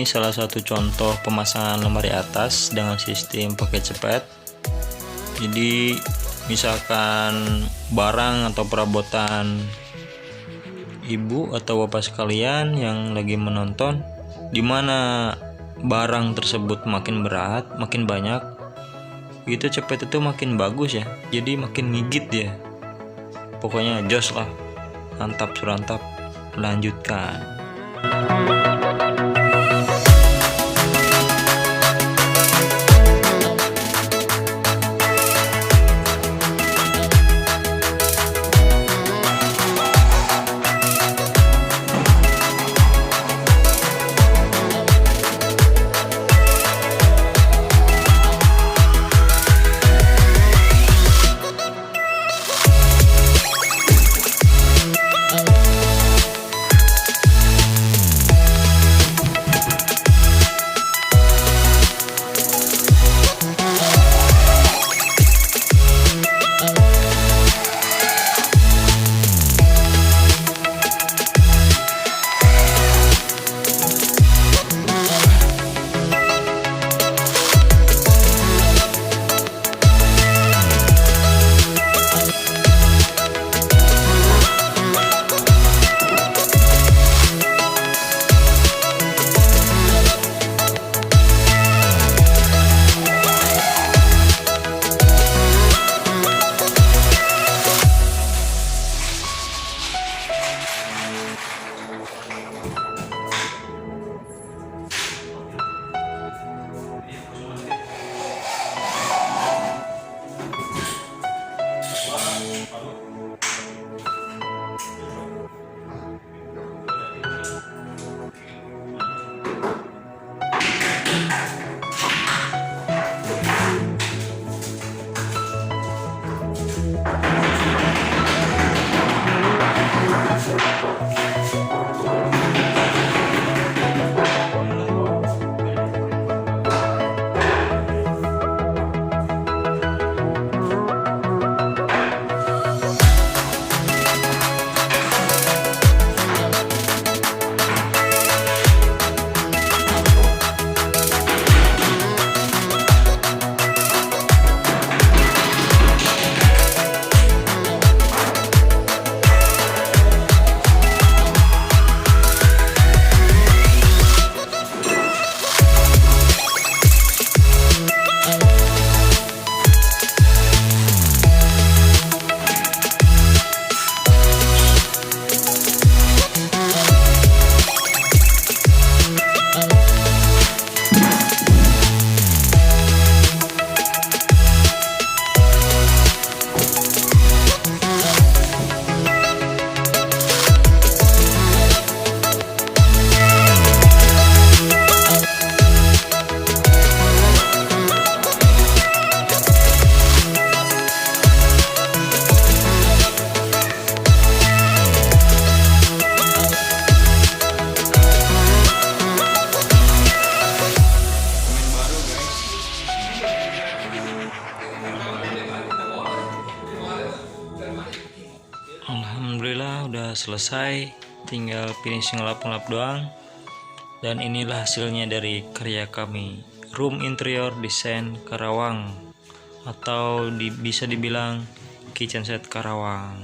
Ini salah satu contoh pemasangan lemari atas dengan sistem pakai cepet. Jadi misalkan barang atau perabotan ibu atau bapak sekalian yang lagi menonton, dimana barang tersebut makin berat, makin banyak, itu cepet itu makin bagus ya, jadi makin ngigit ya. Pokoknya jos lah, mantap surantap. Lanjutkan. Alhamdulillah udah selesai, tinggal finishing lap-lap doang. Dan inilah hasilnya dari karya kami, room interior desain Karawang, atau bisa dibilang kitchen set Karawang.